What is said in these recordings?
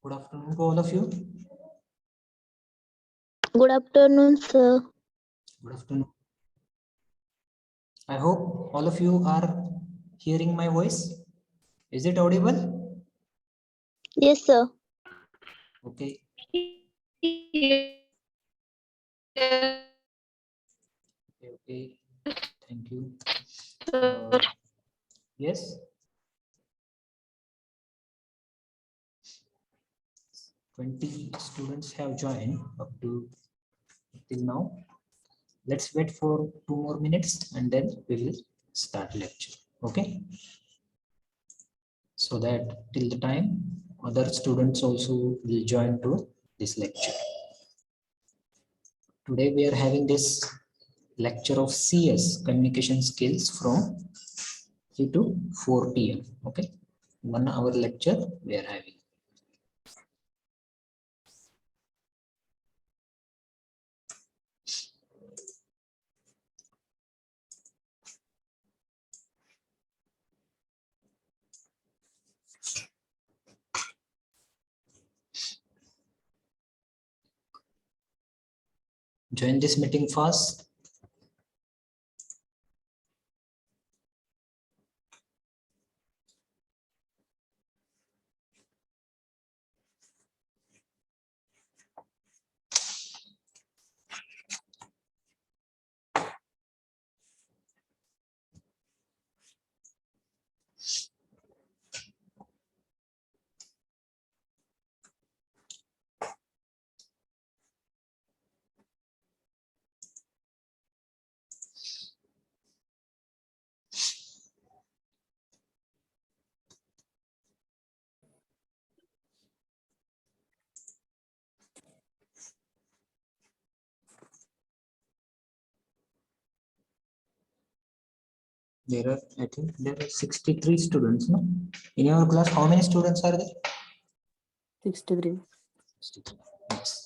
Good afternoon to all of you. Good afternoon, sir. Good afternoon. I hope all of you are hearing my voice. Is it audible? Yes, sir. Okay. Okay. Thank you. Yes. 20 students have joined up to till now. Let's wait for 2 more minutes and then we will start lecture. Okay. So that till the time other students also will join to this lecture. Today we are having this lecture of CS communication skills from 3 to 4 p.m. Okay, 1 hour lecture we are having. Join this meeting fast. There are, I think there are 63 students, no? In your class, how many students are there? 63. 63. Yes.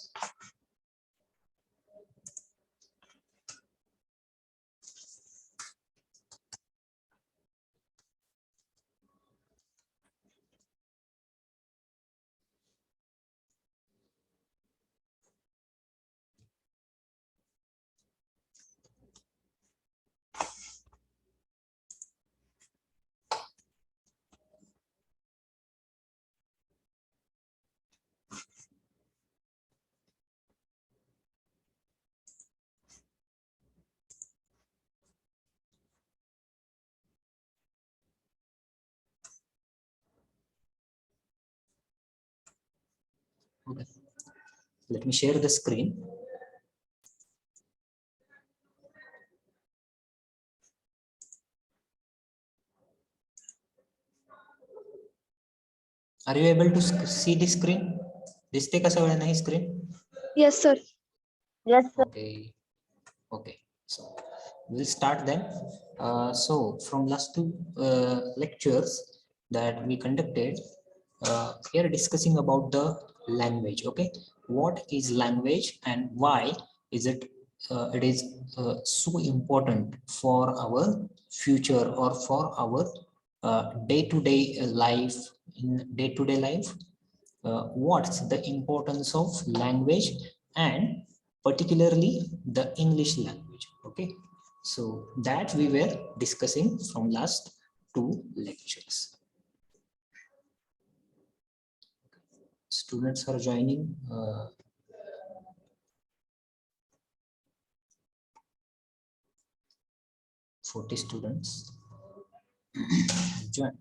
Okay. Let me share the screen. Are you able to see the screen? दिसते का सगळ्यांना नाही screen? Yes, sir. Yes, sir. Okay. Okay. So we'll start then. So from last two lectures that we conducted, we are discussing about the language. Okay, what is language and why is it? It is so important for our future or for our day-to-day life. In day-to-day life, what's the importance of language and particularly the English language. Okay, so that we were discussing from last two lectures. Students are joining. 40 students join.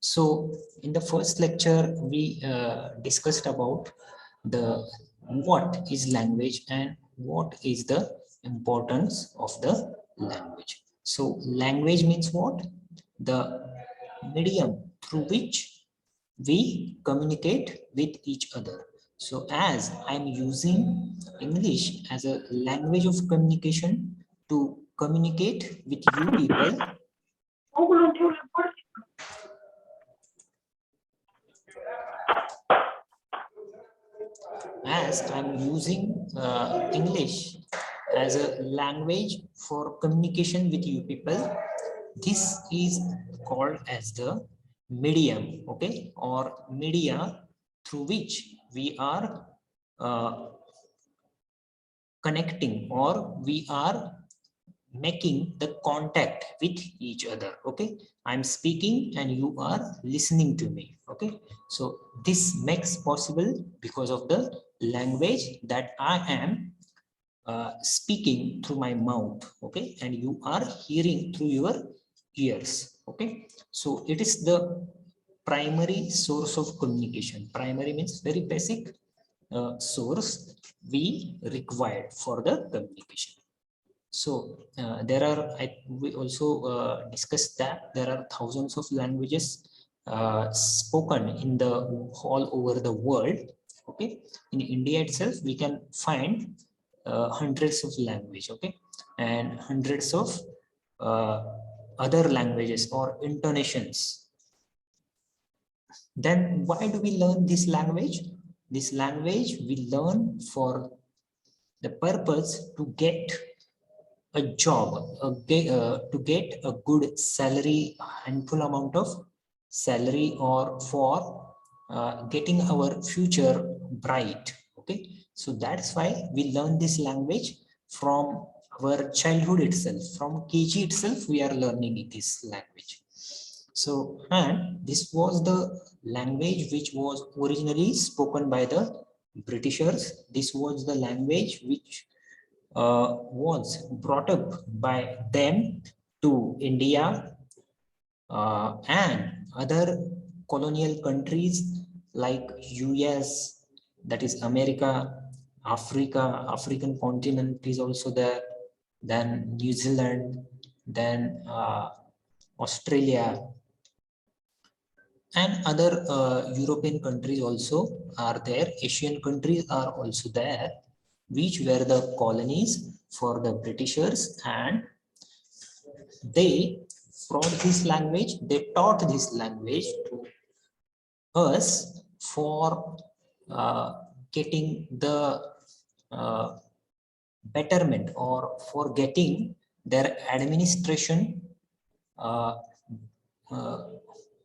So in the first lecture, we discussed about the what is language and what is the importance of the language. So language means what? The medium through which we communicate with each other. So as I'm using English as a language of communication to communicate with you people, as I'm using English as a language for communication with you people, this is called as the medium, okay, or media through which we are connecting, or we are making the contact with each other. Okay, I'm speaking and you are listening to me. Okay, so this makes possible because of the language that I am speaking through my mouth. Okay, and you are hearing through your ears. Okay, so it is the primary source of communication. Primary means very basic source we required for the communication. So there are, we also discussed that there are thousands of languages spoken in the all over the world. Okay, in India itself, we can find hundreds of language. Okay, and hundreds of uh, other languages or intonations. Then why do we learn this language? This language we learn for the purpose to get a job, to get a good salary, handful amount of salary, or for getting our future bright. Okay, so that's why we learn this language from our childhood itself. From KG itself, we are learning this language. So, and this was the language which was originally spoken by the Britishers. This was the language which was brought up by them to India and other colonial countries like US, that is America, Africa, African continent is also there, then New Zealand, then Australia, and other European countries also are there. Asian countries are also there, which were the colonies for the Britishers, and they brought this language, they taught this language to us for getting the uh, betterment, or for getting their administration, uh, uh,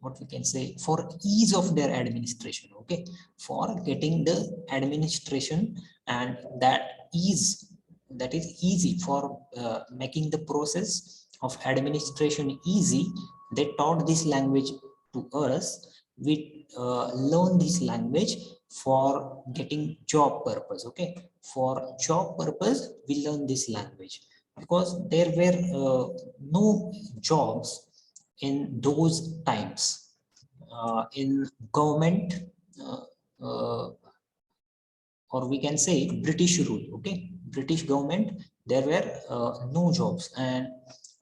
what we can say, for ease of their administration. Okay, for getting the administration, and that is easy for making the process of administration easy. They taught this language to us. We learn this language for getting job purpose. Okay, for job purpose we learn this language, because there were no jobs in those times. In government, uh, uh, or we can say British rule. Okay, British government, there were no jobs, and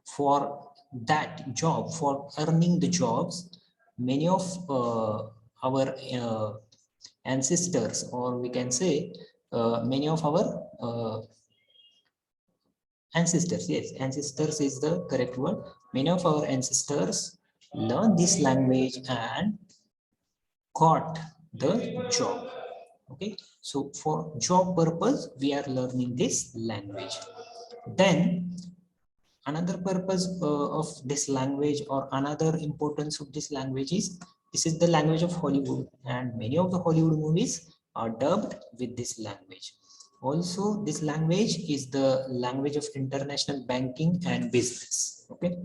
for that job, for earning the jobs, many of our ancestors, or we can say many of our ancestors, yes, ancestors is the correct word. Many of our ancestors learned this language and got the job. Okay, so for job purpose we are learning this language. Then another purpose of this language, or another importance of this language, is this is the language of Hollywood, and many of the Hollywood movies are dubbed with this language. Also, this language is the language of international banking and business. Okay,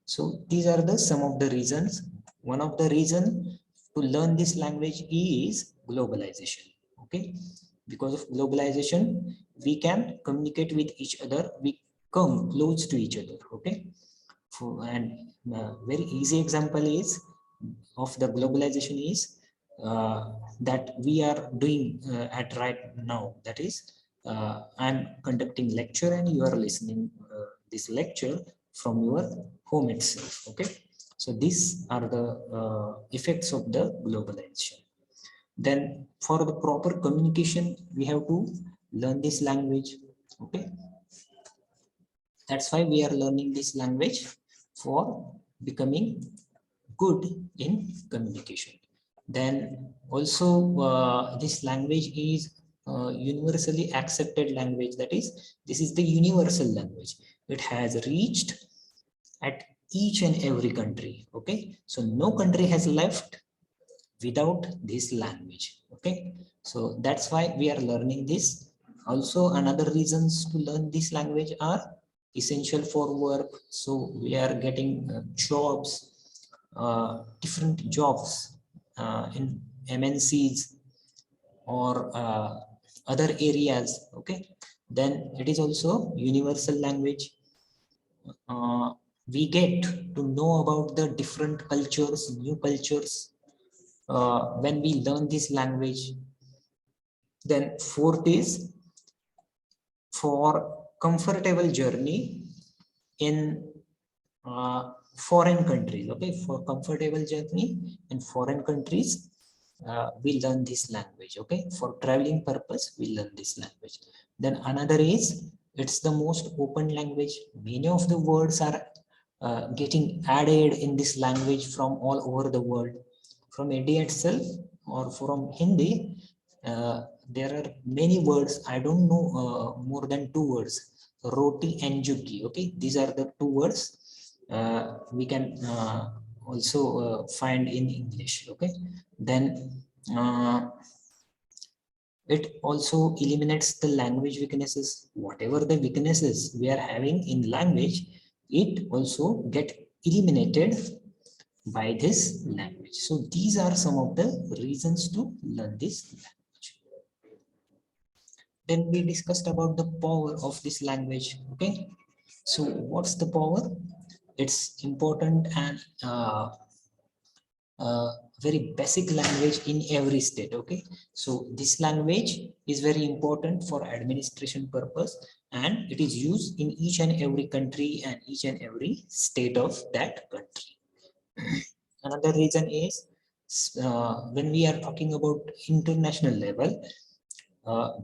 so these are the some of the reasons. One of the reason to learn this language is globalization. Okay, because of globalization we can communicate with each other, we come close to each other. Okay, and very easy example is of the globalization is that we are doing at right now. That is, I'm conducting lecture and you are listening this lecture from your home itself. Okay, so these are the effects of the globalization. Then for the proper communication we have to learn this language. Okay, that's why we are learning this language, for becoming good in communication. Then also this language is universally accepted language. That is, this is the universal language. It has reached at each and every country. Okay, so no country has left without this language. Okay, so that's why we are learning this. Also, another reasons to learn this language are essential for work. So we are getting jobs, different jobs in MNCs or other areas. Okay, then it is also universal language. We get to know about the different cultures, new cultures, when we learn this language. Then fourth is for comfortable journey in foreign countries. Okay, for comfortable journey in foreign countries, we learn this language. Okay, for traveling purpose we learn this language. Then another is it's the most open language. Many of the words are getting added in this language from all over the world, from India itself or from Hindi. There are many words. I don't know more than two words: roti and juki. Okay, these are the two words we can also find in English. Okay, then it also eliminates the language weaknesses. Whatever the weaknesses we are having in language, it also get eliminated by this language. So these are some of the reasons to learn this language. Then we discussed about the power of this language. Okay, so what's the power? It's important and very basic language in every state. Okay, so this language is very important for administration purpose, and it is used in each and every country and each and every state of that country. Another reason is when we are talking about international level,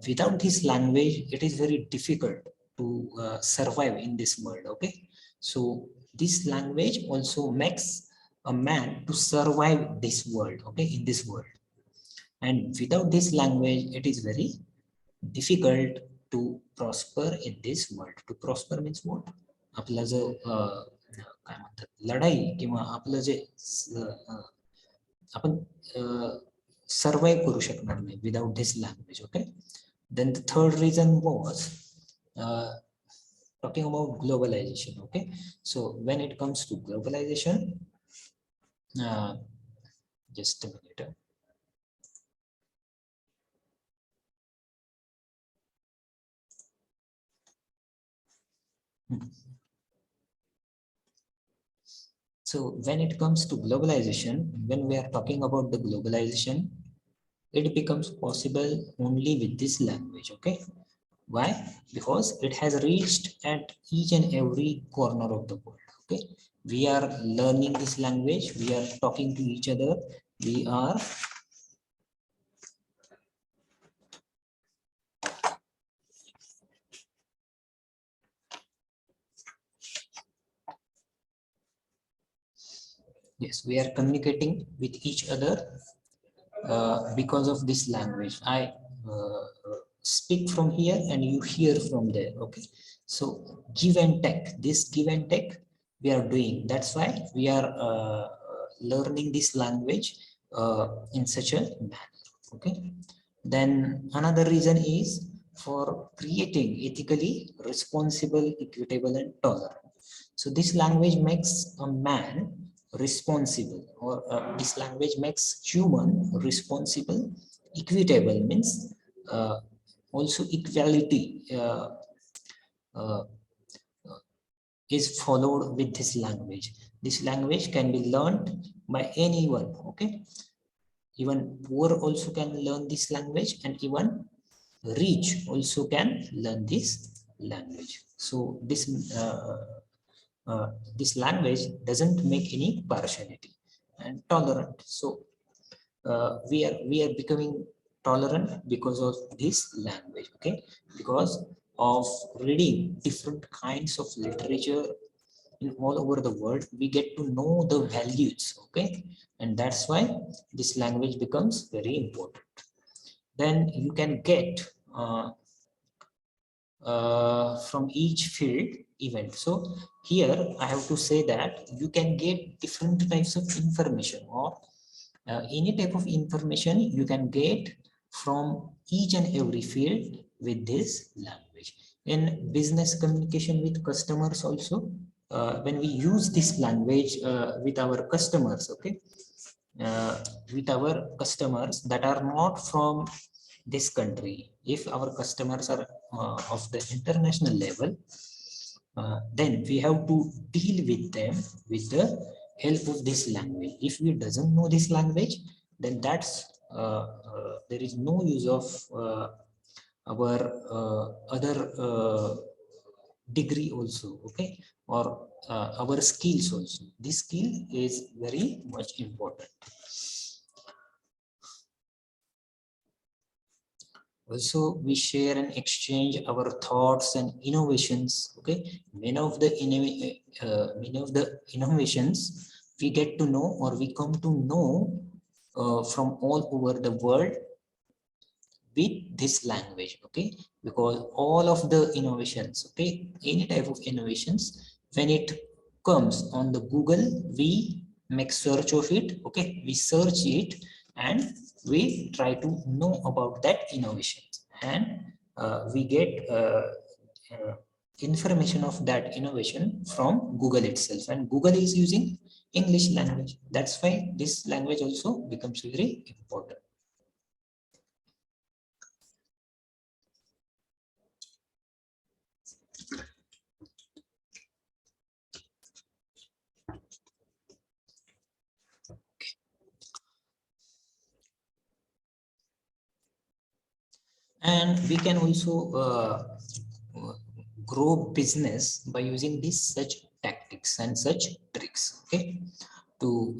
without this language it is very difficult to survive in this world. Okay, so this language also makes a man to survive this world. Okay, in this world, and without this language it is very difficult to prosper in this world. To prosper means what? आपला जो काय म्हणतात लढाई किंवा आपलं जे आपण survive करू शकणार नाही without this language. Okay, then the third reason was talking about globalization. Okay, so when it comes to globalization, just a minute. So when it comes to globalization, when we are talking about the globalization, it becomes possible only with this language. Okay, why? Because it has reached at each and every corner of the world. Okay, we are learning this language, we are talking to each other, we are yes, we are communicating with each other because of this language. I speak from here and you hear from there. Okay, so give and take, this give and take we are doing. That's why we are learning this language in such a manner. Okay, then another reason is for creating ethically responsible, equitable and tolerant. So this language makes a man responsible, or this language makes human responsible. Equitable means also equality uh, is followed with this language. This language can be learned by anyone. Okay, even poor also can learn this language, and even rich also can learn this language. So this language doesn't make any partiality. And tolerant, so we are becoming tolerant because of this language. Okay, because of reading different kinds of literature in all over the world, we get to know the values. Okay, and that's why this language becomes very important. Then you can get from each field event. So here I have to say that you can get different types of information, or Any type of information you can get from each and every field with this language. In business communication with customers also, when we use this language with our customers, okay, with our customers that are not from this country, if our customers are of the international level, then we have to deal with them with the help of this language. If we doesn't know this language, then there is no use of our other degree also, okay, or our skills also. This skill is very much important. Also, we share and exchange our thoughts and innovations. Okay, many of the innovations we get to know, or we come to know from all over the world with this language. Okay, because all of the innovations, okay, any type of innovations, when it comes on the Google, we make search of it. Okay, we search it and we try to know about that innovation, and we get information of that innovation from Google itself, and Google is using English language. That's why this language also becomes very important. And we can also grow business by using these such tactics and such tricks, okay, to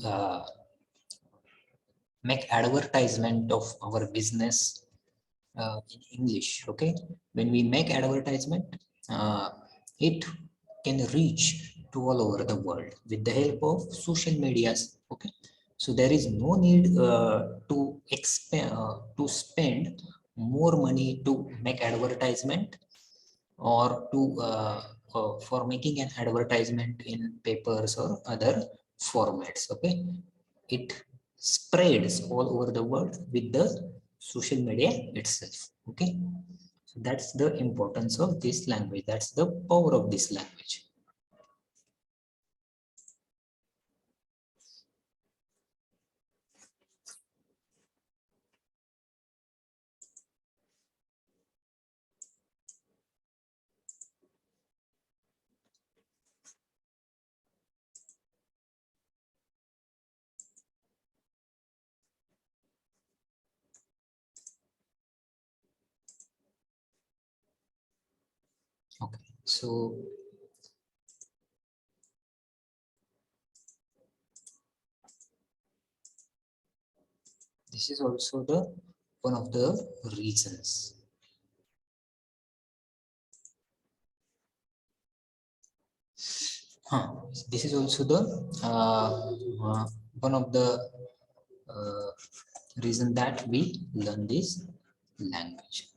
make advertisement of our business in English. Okay, when we make advertisement, it can reach to all over the world with the help of social medias. Okay, so there is no need to spend more money to make advertisement, or to for making an advertisement in papers or other formats. Okay, it spreads all over the world with the social media itself. Okay, so that's the importance of this language. That's the power of this language. Okay, so this is also the one of the reasons. This is also the one of the reason that we learn this language.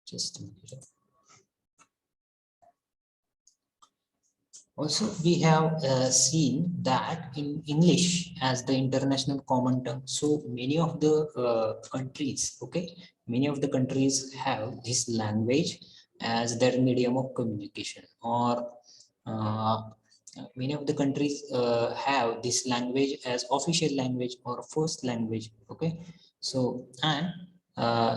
Just a minute. Also, we have seen that in English as the international common tongue. So many of the countries, okay, many of the countries have this language as their medium of communication, or uh, many of the countries have this language as official language or first language. Okay, so and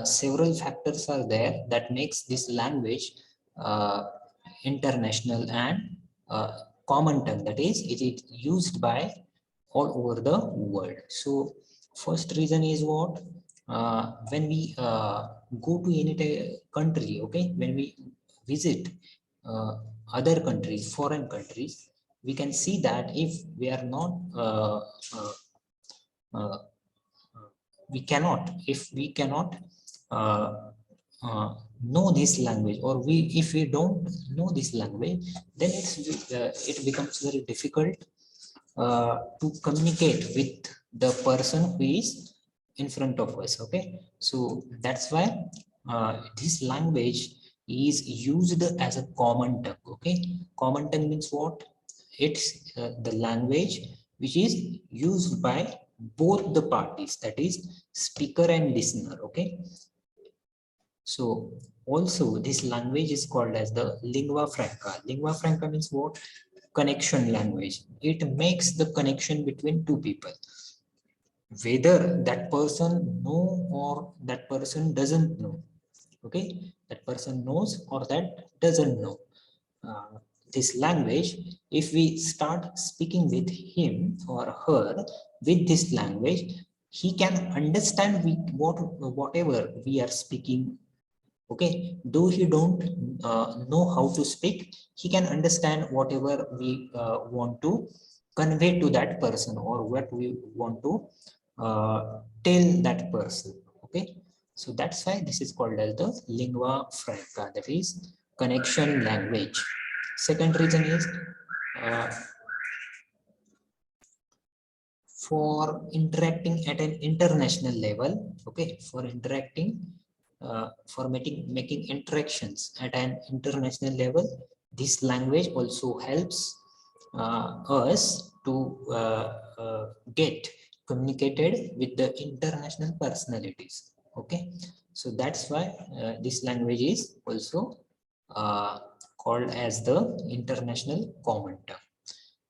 several factors are there that makes this language international and common tongue, that is it is used by all over the world. So first reason is what, when we go to any country, okay, when we visit uh, other countries, foreign countries, we can see that if we are not uh, uh, we cannot, if we cannot uh, know this language, or we if we don't know this language, then it becomes very difficult to communicate with the person who is in front of us. Okay, so that's why this language is used as a common tongue. Okay, common tongue means what? It's the language which is used by both the parties, that is speaker and listener. Okay, so also this language is called as the lingua franca. Lingua franca means what? Connection language. It makes the connection between two people, whether that person know or that person doesn't know. Okay, that person knows or that doesn't know. This language, if we start speaking with him or her with this language, he can understand whatever we are speaking. Okay, though he don't know how to speak, he can understand whatever we want to convey to that person or what we want to tell that person. Okay, so that's why this is called as the lingua franca, that is connection language. Second reason is uh, for interacting at an international level. Okay, for interacting, for making interactions at an international level, this language also helps us to get communicated with the international personalities. Okay, so that's why this language is also uh, called as the international common term.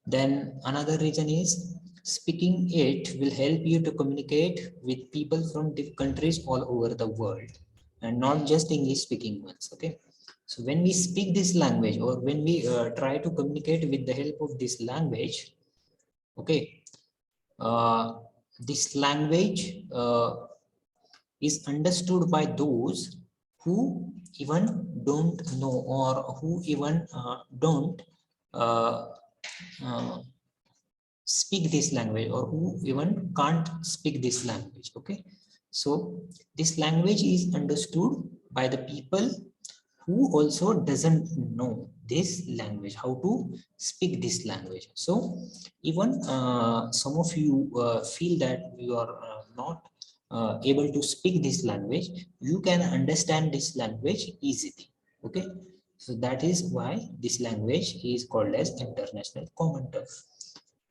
Then another reason is speaking it will help you to communicate with people from different countries all over the world and not just English speaking ones. Okay. So when we speak this language or when we try to communicate with the help of this language, okay, uh, this language is understood by those who even don't know or who even don't uh, uh, speak this language or who even can't speak this language. Okay, so this language is understood by the people who also doesn't know this language, how to speak this language. So even some of you feel that you are not able to speak this language, you can understand this language easily. Okay, so that is why this language is called as international common term.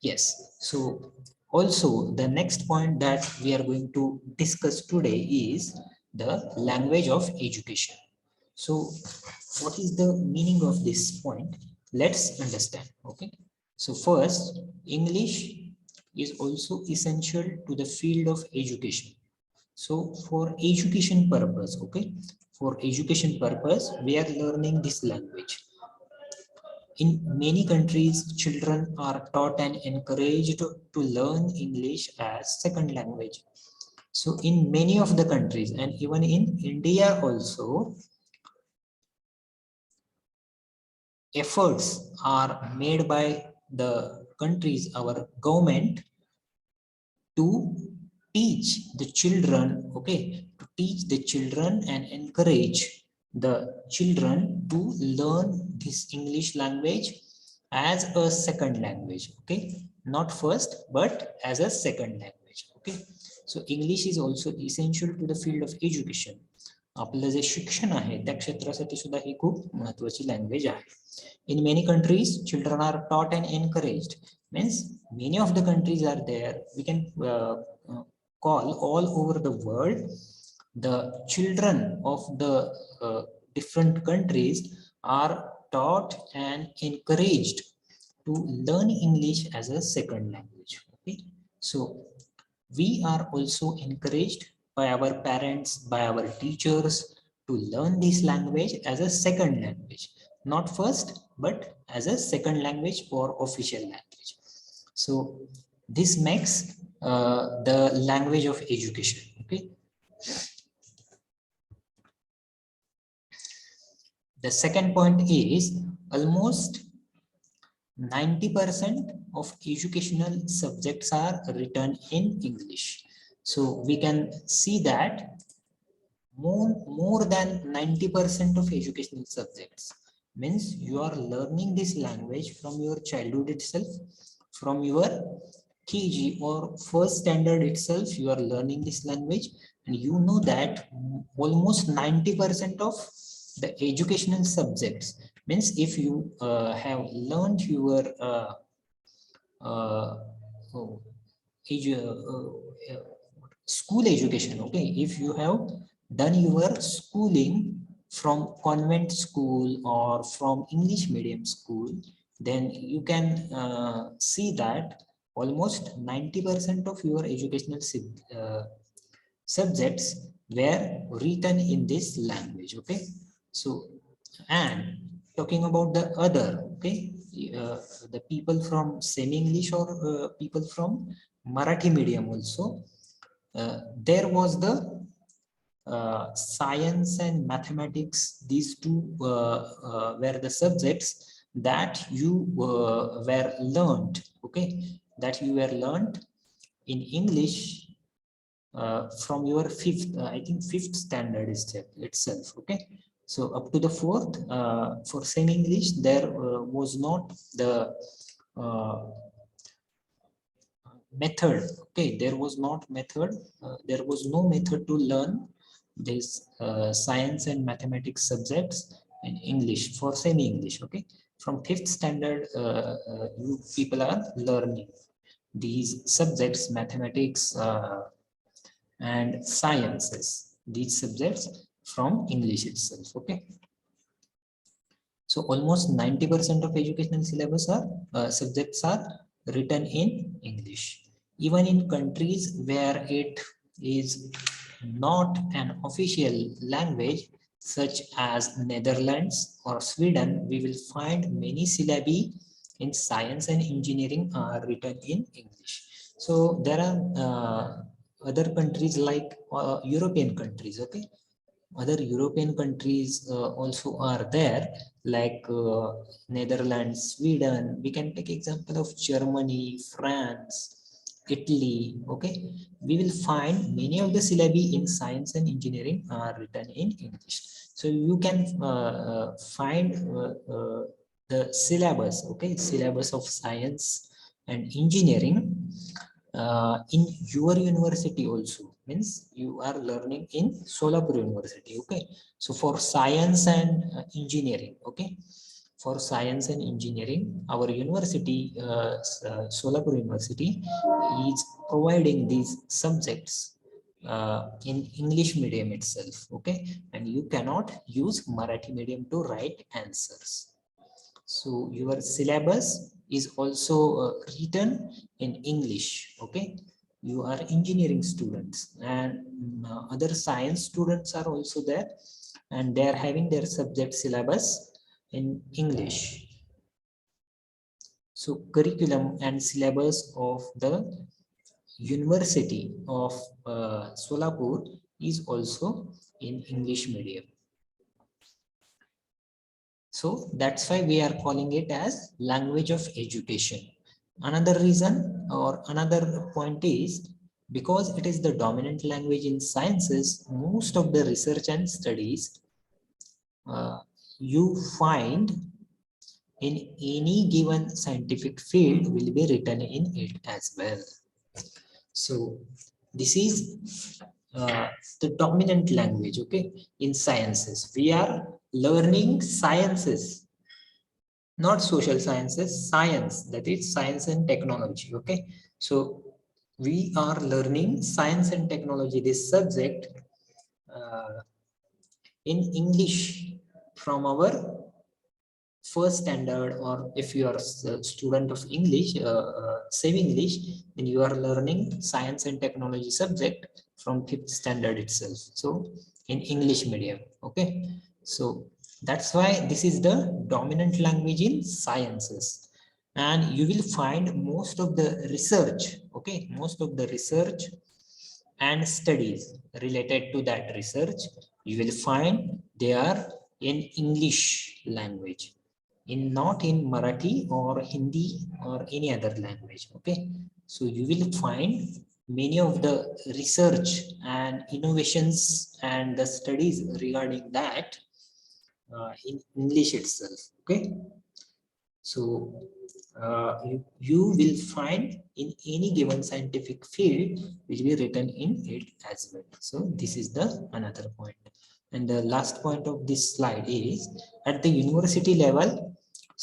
Yes, so also the next point that we are going to discuss today is the language of education. So what is the meaning of this point? Let's understand. Okay, so first, English is also essential to the field of education. So for education purpose, okay, for education purpose, we are learning this language. In many countries, children are taught and encouraged to learn English as second language. So in many of the countries and even in India also, efforts are made by the countries, our government, to teach the children, okay, to teach the children and encourage the children to learn this English language as a second language. Okay, not first but as a second language. Okay, so English is also essential to the field of education. आपलं जे शिक्षण आहे त्या क्षेत्रासाठी सुद्धा ही खूप महत्त्वाची language आहे. In many countries, children are taught and encouraged. Means many of the countries are there. We can call all over the world. The children of the different countries are taught and encouraged to learn English as a second language. Okay, so we are also encouraged by our parents, by our teachers to learn this language as a second language, not first, but as a second language or official language. So this makes the language of education. Okay. The second point is almost 90% of educational subjects are written in English. So we can see that more than 90% of educational subjects means you are learning this language from your childhood itself, from your KG or first standard itself. You are learning this language, and you know that almost 90% of the educational subjects means if you have learned your uh, oh, school education. Okay, if you have done your schooling from convent school or from English medium school, then you can see that almost 90% of your educational subjects were written in this language. Okay, so and talking about the other, okay, uh, the people from semi English or people from Marathi medium also, there was the science and mathematics. These two were the subjects that you were learned, okay, that you were learned in English from your fifth, I think fifth standard is itself. Okay, so up to the fourth, for semi English there was not the uh, method. Okay, there was not method, there was no method to learn this science and mathematics subjects in English for semi English. Okay, from fifth standard you people are learning these subjects, mathematics and sciences, these subjects from English itself. Okay, so almost 90% of educational syllabus are subjects are written in English. Even in countries where it is not an official language, such as Netherlands or Sweden, we will find many syllabi in science and engineering are written in English. So there are other countries like European countries. Okay, other European countries also are there, like Netherlands, Sweden. We can take example of Germany, France, Italy. Okay, we will find many of the syllabi in science and engineering are written in English. So you can find the syllabus, okay, syllabus of science and engineering in your university also. Means you are learning in Solapur University. Okay, so for science and engineering, okay, for science and engineering, our university, Solapur University, is providing these subjects in English medium itself. Okay, and you cannot use Marathi medium to write answers. So your syllabus is also written in English. Okay, you are engineering students, and other science students are also there, and they are having their subject syllabus in English. So curriculum and syllabus of the University of Solapur is also in English medium. So that's why we are calling it as language of education. Another reason or another point is because it is the dominant language in sciences, most of the research and studies you find in any given scientific field will be written in it as well. So this is the dominant language, okay, in sciences. We are learning sciences, not social sciences, science, that is science and technology. Okay, so we are learning science and technology, this subject, uh, in English from our first standard, or if you are a student of English, same English, then you are learning science and technology subject from fifth standard itself. So in English medium. Okay, so that's why this is the dominant language in sciences, and you will find most of the research, okay, most of the research and studies related to that research, you will find they are in English language, in not in Marathi or Hindi or any other language. Okay, so you will find many of the research and innovations and the studies regarding that in English itself. Okay, so you will find in any given scientific field will be written in it as well. So this is the another point. And the last point of this slide is at the university level,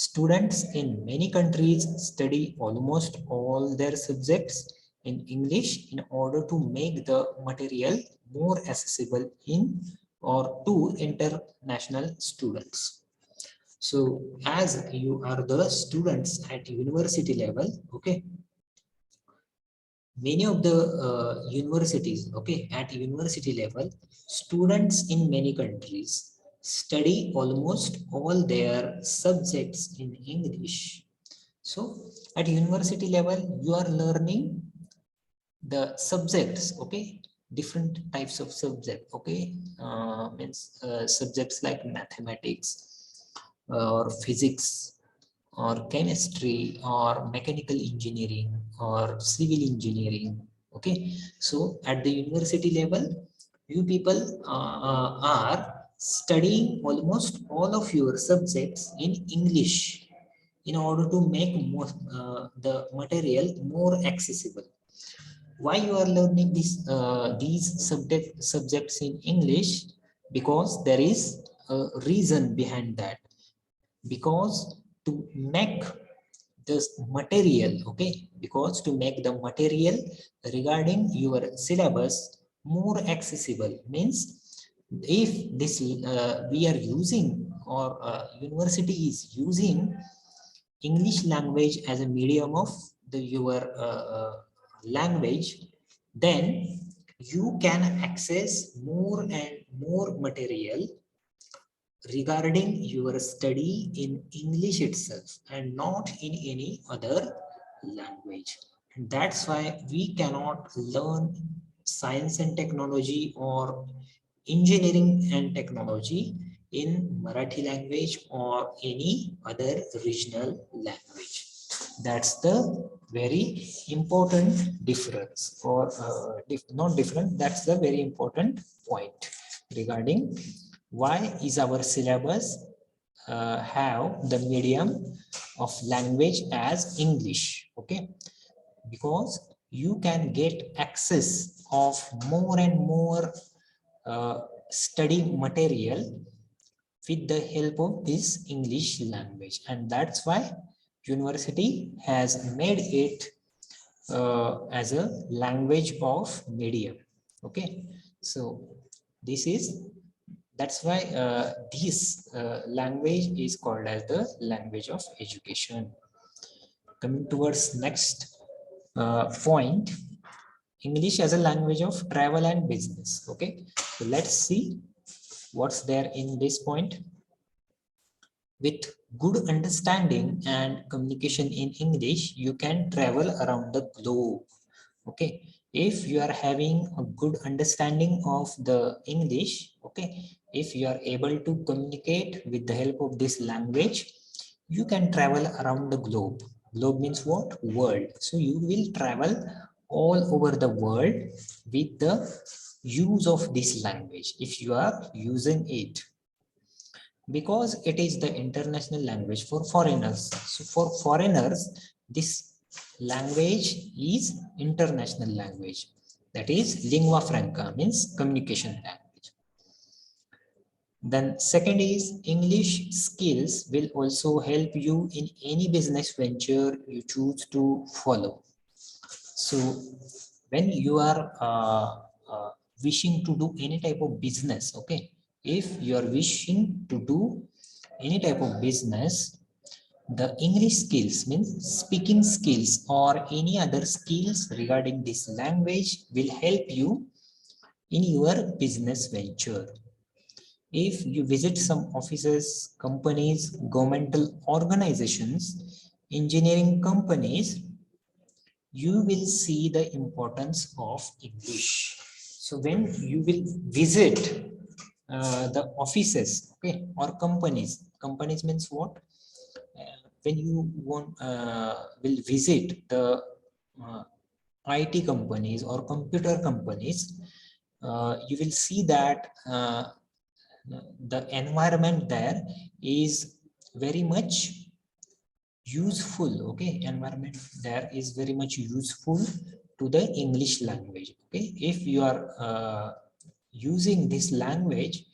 Students in many countries study almost all their subjects in English in order to make the material more accessible in or to international students. So as you are the students at university level, okay, many of the universities, okay, at university level, students in many countries study almost all their subjects in English. So at university level you are learning the subjects, okay, different types of subject, okay, means subjects like mathematics or physics or chemistry or mechanical engineering or civil engineering. Okay, so at the university level you people are studying almost all of your subjects in English in order to make more, the material more accessible. Why you are learning these subjects in English? Because there is a reason behind that. Because to make this material, okay, because to make the material regarding your syllabus more accessible, means if this we are using or university is using English language as a medium of the your language, then you can access more and more material regarding your study in English itself and not in any other language. And that's why we cannot learn science and technology or engineering and technology in Marathi language or any other regional language. That's the very important difference, or not different, that's the very important point regarding why is our syllabus have the medium of language as English. Okay, because you can get access of more and more study material with the help of this English language, and that's why university has made it as a language of medium. Okay, so this is, that's why this language is called as the language of education. Coming towards next point, English as a language of travel and business. Okay, so let's see what's there in this point. With good understanding and communication in English, you can travel around the globe. Okay, if you are having a good understanding of the English, okay, if you are able to communicate with the help of this language, you can travel around the globe. Globe means what? World. So you will travel all over the world with the use of this language if you are using it, because it is the international language for foreigners. So for foreigners, this language is international language. That is lingua franca, means communication language. Then second is English skills will also help you in any business venture you choose to follow. So when you are wishing to do any type of business, okay, if you are wishing to do any type of business, the English skills, means speaking skills or any other skills regarding this language, will help you in your business venture. If you visit some offices, companies, governmental organizations, engineering companies, you will see the importance of English. So when you will visit the offices, okay, or companies means what? When you will visit the uh, IT companies or computer companies, you will see that the environment there is very much useful. Okay, environment there is very much useful to the English language. Okay, if you are using this language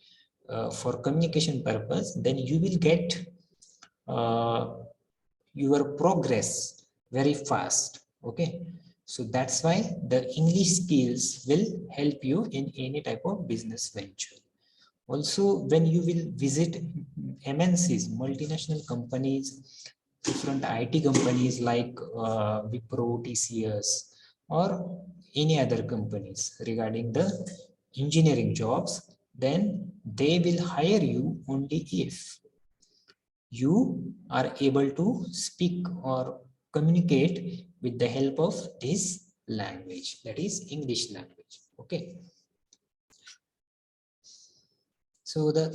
for communication purpose, then you will get your progress very fast. Okay, so that's why the English skills will help you in any type of business venture. Also, when you will visit MNCs, multinational companies, different IT companies like Wipro, TCS, or any other companies regarding the engineering jobs, then they will hire you only if you are able to speak or communicate with the help of this language, that is English language. Okay. So the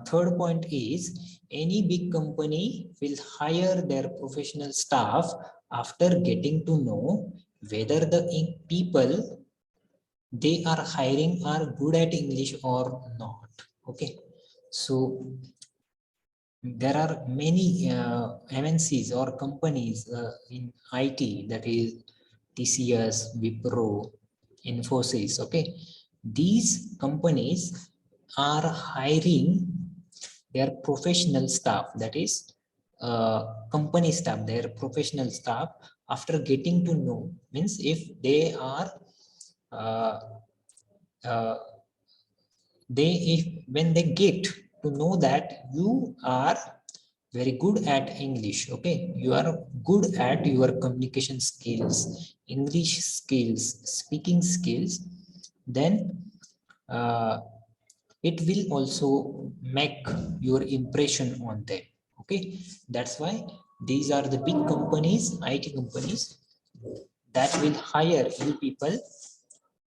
third point is any big company will hire their professional staff after getting to know whether the people they are hiring are good at English or not. Okay. So there are many MNCs or companies in IT, that is TCS, Wipro, Infosys. Okay, these companies are hiring their professional staff, that is company staff, their professional staff, after getting to know, means if they are uh, uh, if when they get to know that you are very good at English, okay, you are good at your communication skills, English skills, speaking skills, then uh, it will also make your impression on them. Okay, that's why these are the big companies, IT companies, that will hire you people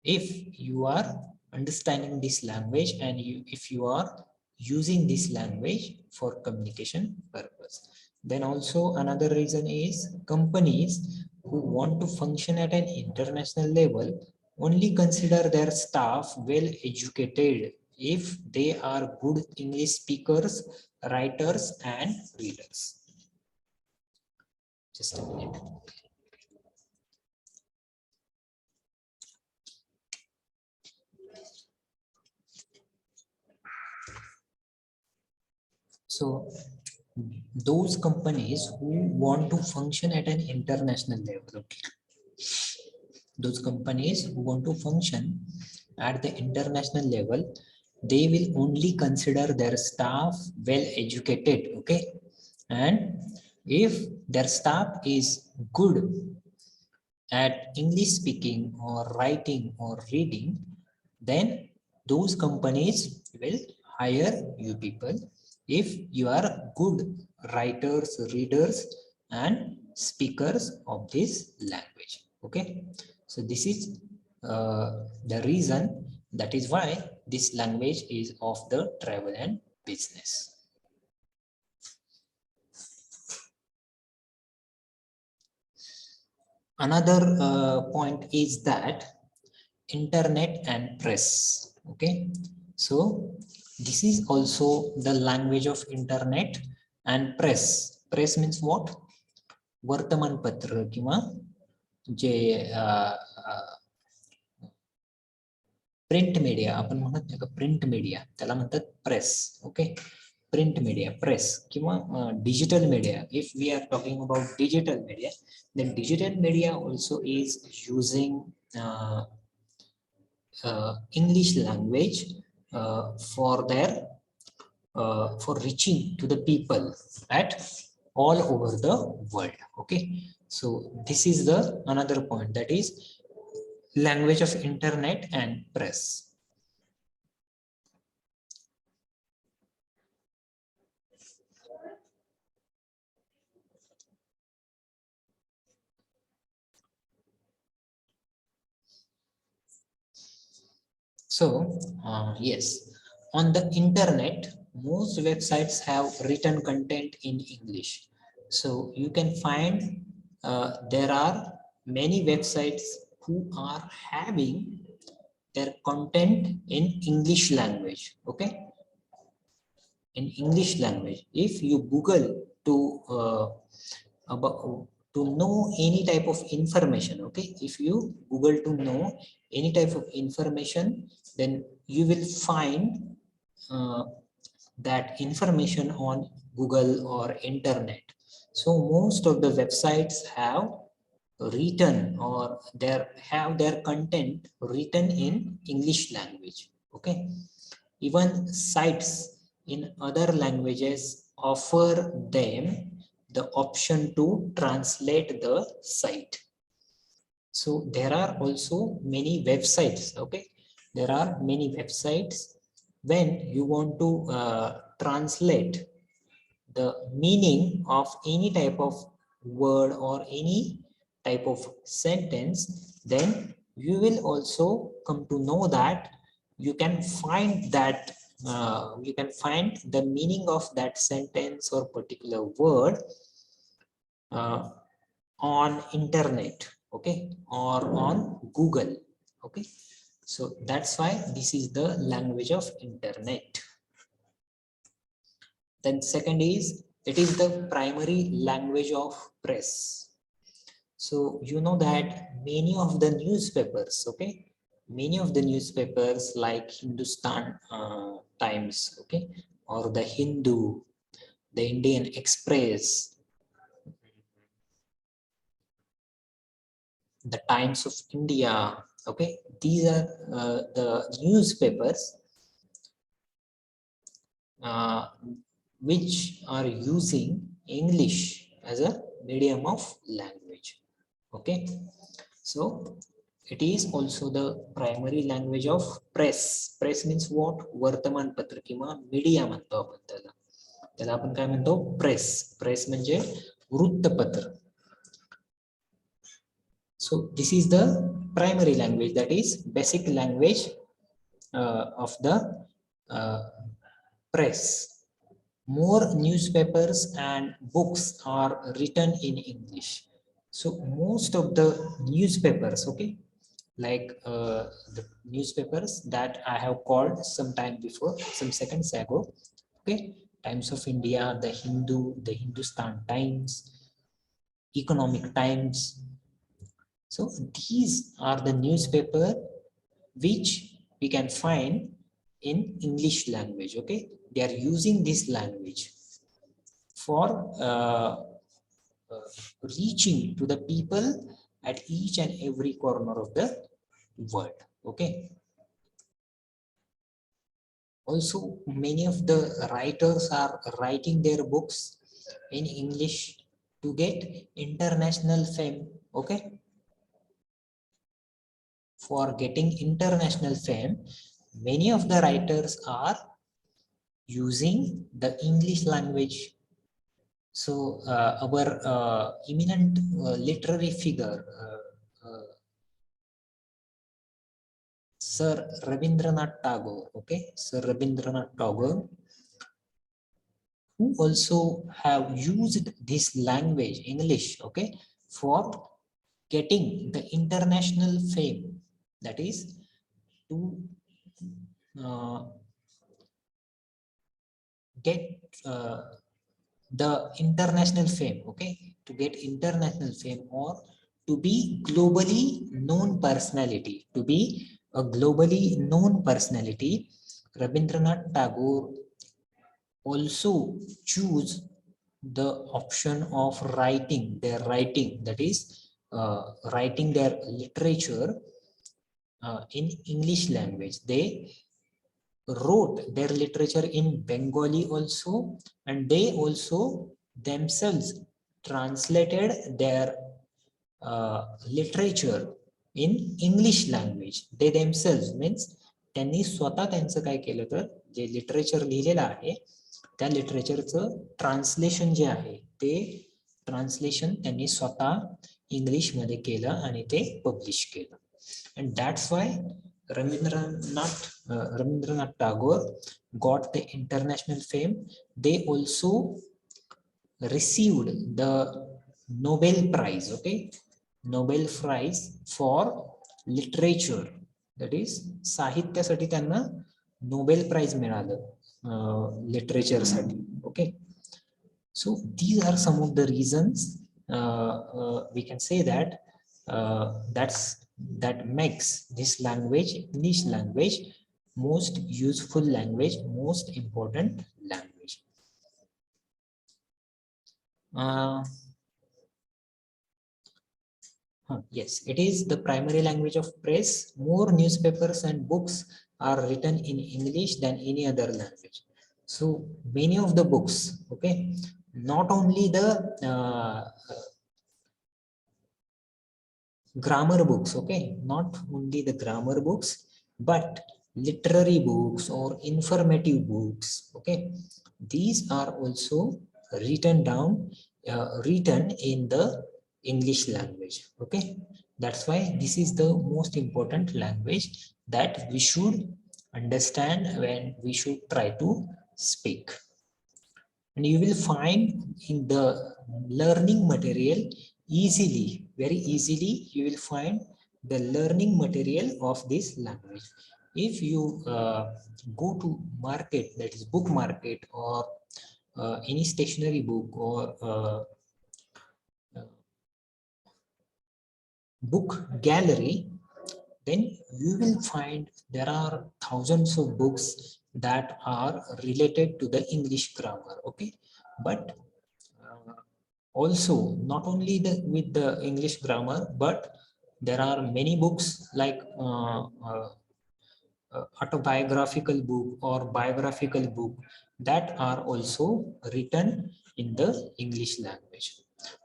if you are understanding this language and if you are using this language for communication purpose. Then also another reason is companies who want to function at an international level only consider their staff well educated if they are good English speakers, writers and readers. Just a minute. So those companies who want to function at an international level, okay, those companies who want to function at the international level, they will only consider their staff well educated. Okay, and if their staff is good at English speaking or writing or reading, then those companies will hire you people if you are good writers, readers and speakers of this language. Okay, so this is the reason, that is why this language is of the travel and business. Another point is that internet and press. Okay, so this is also the language of internet and press. Press means what? वर्तमानपत्र किंवा जे print media आपण म्हणत नाही का, print media त्याला म्हणतात press. Okay, print media, press किंवा digital media. If we are talking about digital media, then digital media also is using English language for their for reaching to the people at all over the world. Okay, so this is the another point, that is language of internet and press. So yes, on the internet most websites have written content in English. So you can find there are many websites who are having their content in English language. Okay, in English language, if you Google to about to know any type of information, okay, if you Google to know any type of information, then you will find that information on Google or internet. So most of the websites have written or have their content written in English language. Okay. Even sites in other languages offer them the option to translate the site. So there are also many websites. Okay. There are many websites when you want to translate the meaning of any type of word or any type of sentence, then you will also come to know that you can find the meaning of that sentence or particular word uh, on internet, okay, or on Google. Okay, so that's why this is the language of internet. Then second is, it is the primary language of press. So you know that many of the newspapers, okay, many of the newspapers like Hindustan Times, okay, or the Hindu, the Indian Express, the Times of India, okay, these are the newspapers uh, which are using English as a medium of language. Okay, so it is also the primary language of press. Press means what? वर्तमानपत्र किंवा media म्हणतो आपण त्याला. त्याला आपण काय म्हणतो? Press. Press म्हणजे वृत्तपत्र. So this is the primary language, that is basic language of the press. More newspapers and books are written in English. So most of the newspapers, okay, like the newspapers that I have called some time before, some seconds ago, okay, Times of India, the Hindu, the Hindustan Times, Economic Times. So these are the newspaper which we can find in English language, okay. They are using this language for reaching to the people at each and every corner of the world. Okay. Also, many of the writers are writing their books in English to get international fame. Okay. For getting international fame, many of the writers are using the English language. So our eminent literary figure, Sir Rabindranath Tagore, okay, Sir Rabindranath Tagore, who also have used this language, English, okay, for getting the international fame. That is to get the international fame, okay, to get international fame or to be globally known personality, to be a globally known personality. Rabindranath Tagore also choose the option of writing their writing, that is writing their literature in English language. They wrote their literature in Bengali also, and they also themselves translated their literature in English language. They themselves means त्यांनी स्वतः त्यांचं काय केलं तर जे literature लिहिलेलं आहे त्या लिटरेचरचं translation जे आहे ते ट्रान्सलेशन त्यांनी स्वतः इंग्लिश मध्ये केलं आणि ते पब्लिश केलं. And that's why Rabindranath Tagore got the international fame. They also received the Nobel Prize, okay, Nobel Prize for literature. That is साहित्यासाठी त्यांना Nobel Prize मिळालं literature साठी. Okay, so these are some of the reasons we can say that that makes this language, English language, most useful language, most important language. Uh, yes, it is the primary language of press. More newspapers and books are written in English than any other language. So many of the books, okay, not only the grammar books, okay, not only the grammar books, but literary books or informative books, okay, these are also written down, written in the English language, okay. That's why this is the most important language that we should understand when we should try to speak. And you will find in the learning material easily, very easily you will find the learning material of this language. If you go to market, that is book market, or any stationery book, or uh, book gallery, then you will find there are thousands of books that are related to the English grammar, okay. But also not only with the English grammar, but there are many books like autobiographical book or biographical book that are also written in the English language,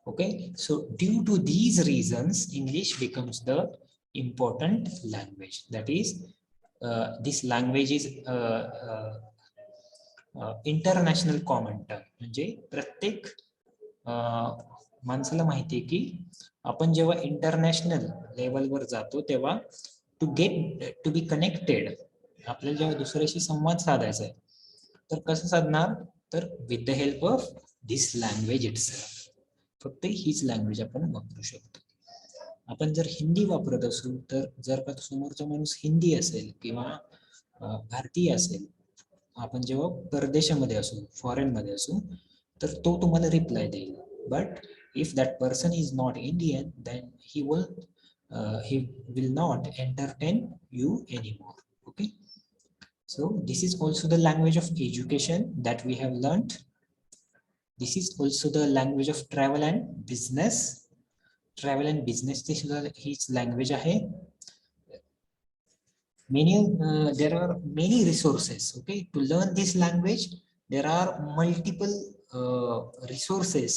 okay. So due to these reasons, English becomes the important language. That is, this language is international common term. म्हणजे प्रत्येक माणसाला माहिती आहे की आपण जेव्हा international लेवलवर जातो तेव्हा टू बी कनेक्टेड, आपल्याला जेव्हा दुसऱ्याशी संवाद साधायचा आहे तर कसं साधणार, तर with the help of this language itself. फक्त हीच लँग्वेज आपण वापरू शकतो. आपण जर हिंदी वापरत असू तर जर का समोरचा माणूस हिंदी असेल किंवा भारतीय असेल, आपण जेव्हा परदेशामध्ये असू, फॉरेन मध्ये असू, तर तो तुम्हाला रिप्लाय देईल. But if that person is not Indian, then he will not entertain you anymore, okay. So this is also the language of education that we have learned. This is also the language of travel and business. Travel and business ची सुद्धा हीच language आहे. There are many resources, okay, to learn this language. There are multiple resources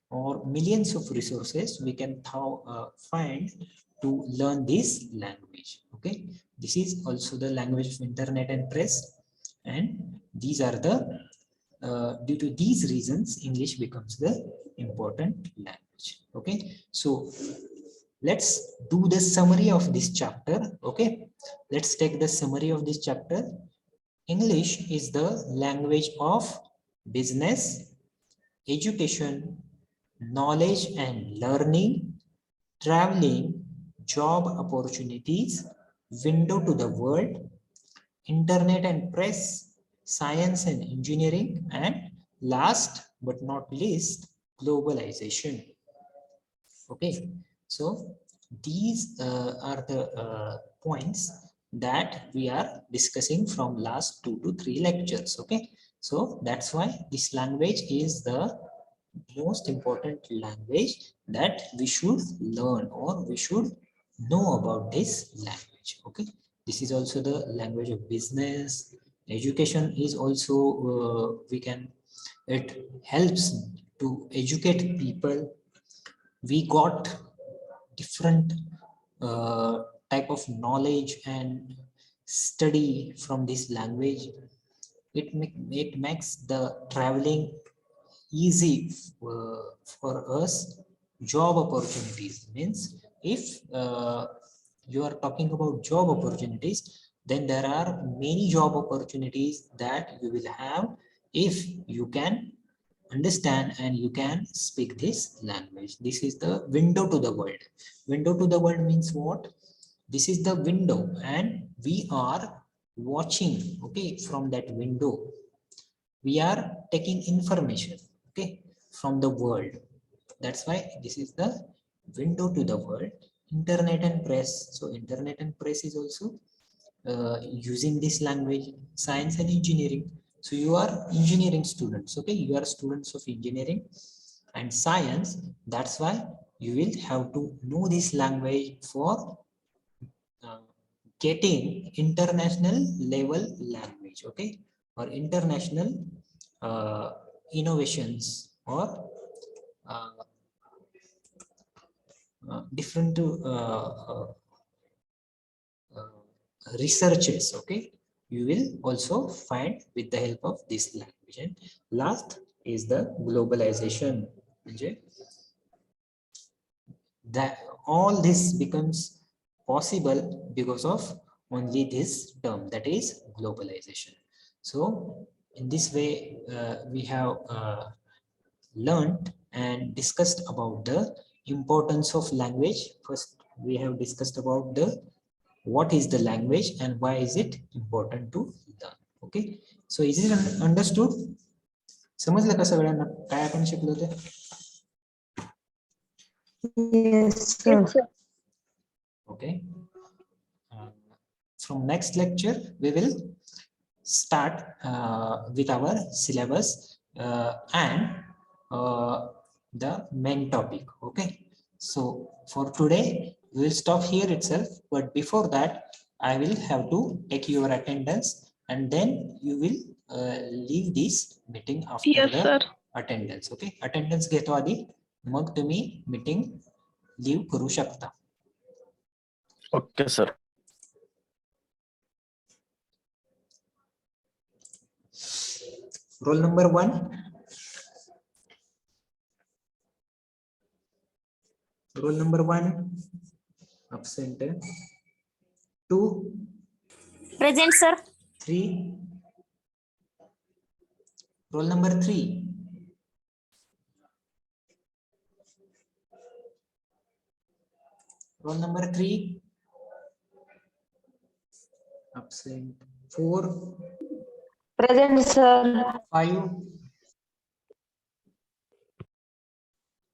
or millions of resources we can find to learn this language, okay. This is also the language of internet and press, and these are the due to these reasons English becomes the important language, okay. So let's do the summary of this chapter, okay. Let's take the summary of this chapter. English is the language of business, education, knowledge and learning, traveling, job opportunities, window to the world, internet and press, science and engineering, and last but not least, globalization, okay. So these are the points that we are discussing from last 2 to 3 lectures, okay. So that's why this language is the most important language that we should learn, or we should know about this language, okay. This is also the language of business. Education is also it helps to educate people. We got different type of knowledge and study from this language. It makes the traveling easy for us. Job opportunities means, if you are talking about job opportunities, then there are many job opportunities that you will have if you can understand and you can speak this language. This is the window to the world. Window to the world means what? This is the window and we are watching, okay. From that window we are taking information, okay, from the world. That's why this is the window to the world. Internet and press. So internet and press is also using this language. Science and engineering. So you are engineering students, okay, you are students of engineering. and science. That's why you will have to know this language for getting international level language, okay, or international innovations or uh, different researches, okay, you will also find with the help of this language. And last is the globalization, that all this becomes possible because of only this term, that is globalization. So in this way we have learned and discussed about the importance of language. First we have discussed about the what is the language and why is it important to learn. Okay, so is it understood? समजलं का सगळ्यांना काय आपण शिकलो ते? Yes, sir. Yes, sir. Okay. From next lecture, we will start with our syllabus and the main topic. Okay. So for today, we will stop here itself. But before that, I will have to take your attendance and then you will leave this meeting after Yes, the sir. attendance. Okay. Attendance घेतो आधी, मग तुम्ही meeting leave करू शकता. Okay, sir. Roll number 1. Roll number 1. Absent. 2. Present, sir. 3. Roll number 3. Roll number 3. Absent. 4. Present, sir. 5.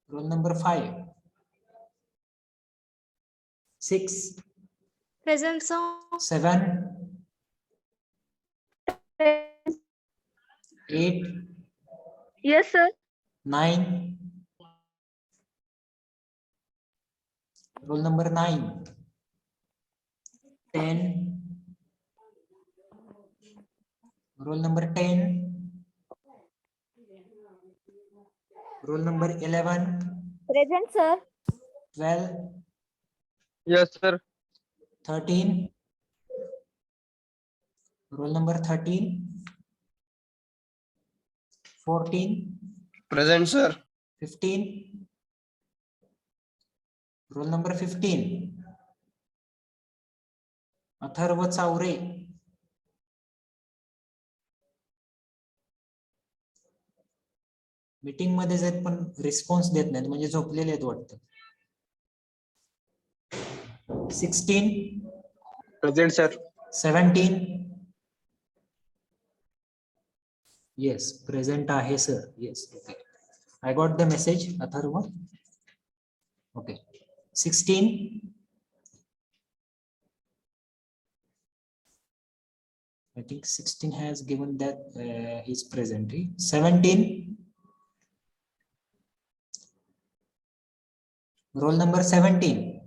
Roll number 5. 6. Present, sir. 7. 8. Yes, sir. 9. Roll number 9. 10. Roll number 10. Roll number 11. Present, sir. 12. Yes, sir. 13. Roll number 13. 14. Present, sir. 15. Roll number 15. Atharva Chaware. Meeting मध्ये आहेत पण response देत नाहीत म्हणजे झोपलेले आहेत वाटतं. 16. Present, sir. 17. Yes, present आहे sir. Yes, okay. I got the message, Atharva. Okay. 16. I think 16 has given that he's present. 17. Roll number 17.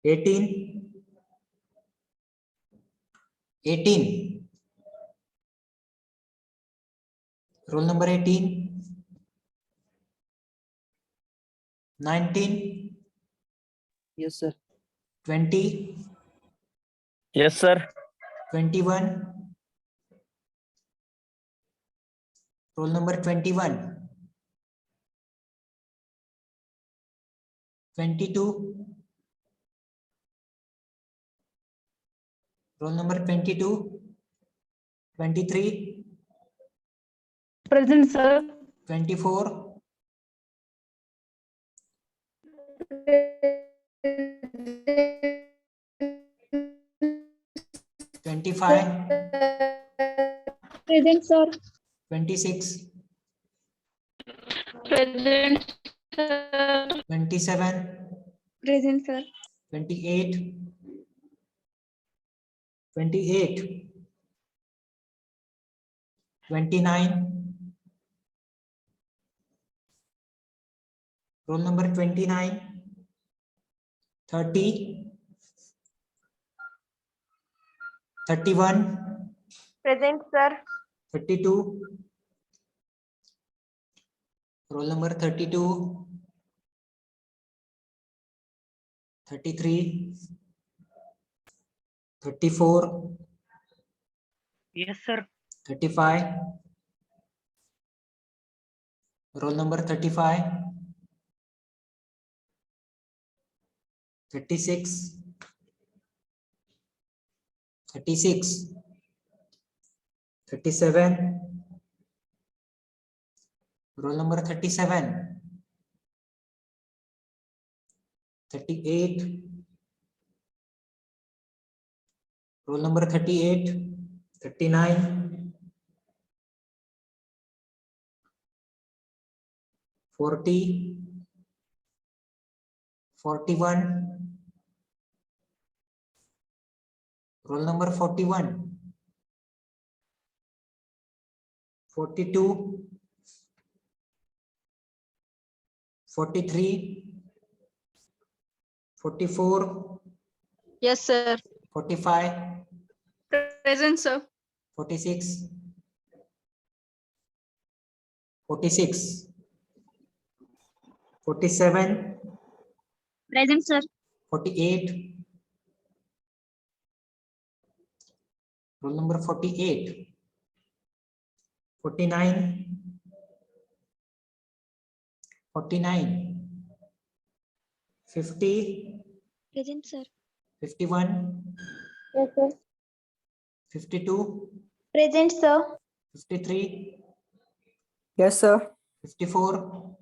18. 18. Roll number 18. 19. Yes, sir. 20. Yes, sir. 21. Roll number 21. 22. Roll number 22. 23. Present, sir. 24. 25. Present, sir. 26. Present, sir. 27. Present, sir. 28. 28, 29, roll number 29, 30, 31, Present, sir. 32, roll number 32, 33, 34, Yes, sir. 35, roll number 35, 36, 36, 37, roll number 37, 38, roll number 38, 39, 40, 41, roll number 41, 42, 43, 44, Yes, sir. 45, Present, sir. 46, 46, 47, Present, sir. 48, roll number 48, 49, 49, 50, Present, sir. 51, Yes, sir. 52, Present, sir. 53, Yes, sir. 54,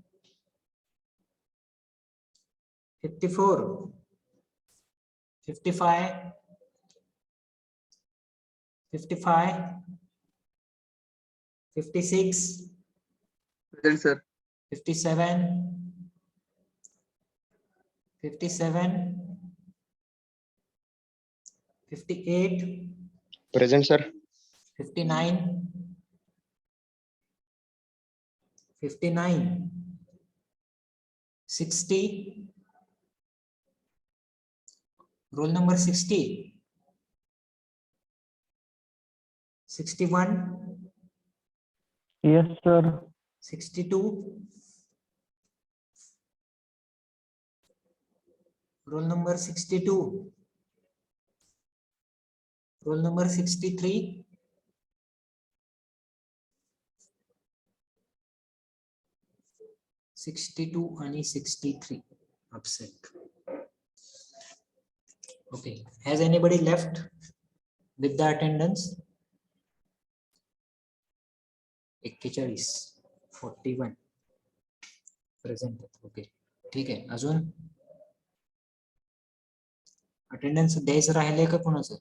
54, 55, 55, 56, Present, sir. 57, 57, 58, Present, sir. 59, 59, 60, roll number 60, 61, Yes, sir. 62, roll number 62, roll number 63, 62 आणि 63 absent. Okay, has anybody left with the attendance? 41, 41 present. Okay, ठीक आहे. अजून attendance द्यायचं राहिलंय का कोणाचं?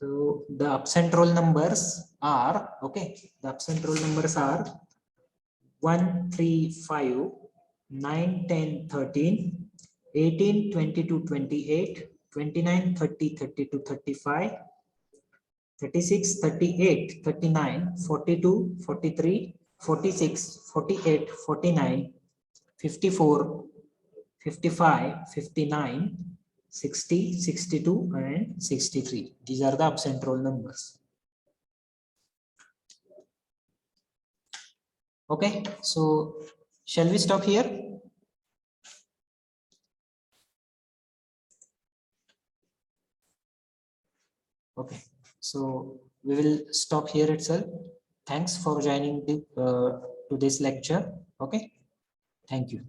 So the absent roll numbers are, okay, the absent roll numbers are 1, 3, 5, 9, 10, 13, 18, 22, 28, 29, 30, 32, 35, 36, 38, 39, 42, 43, 46, 48, 49, 54, 55, 59, 60, 62, and 63. These are the absent roll numbers. Okay, so shall we stop here? Okay, so we will stop here itself. Thanks for joining to this lecture. Okay, thank you.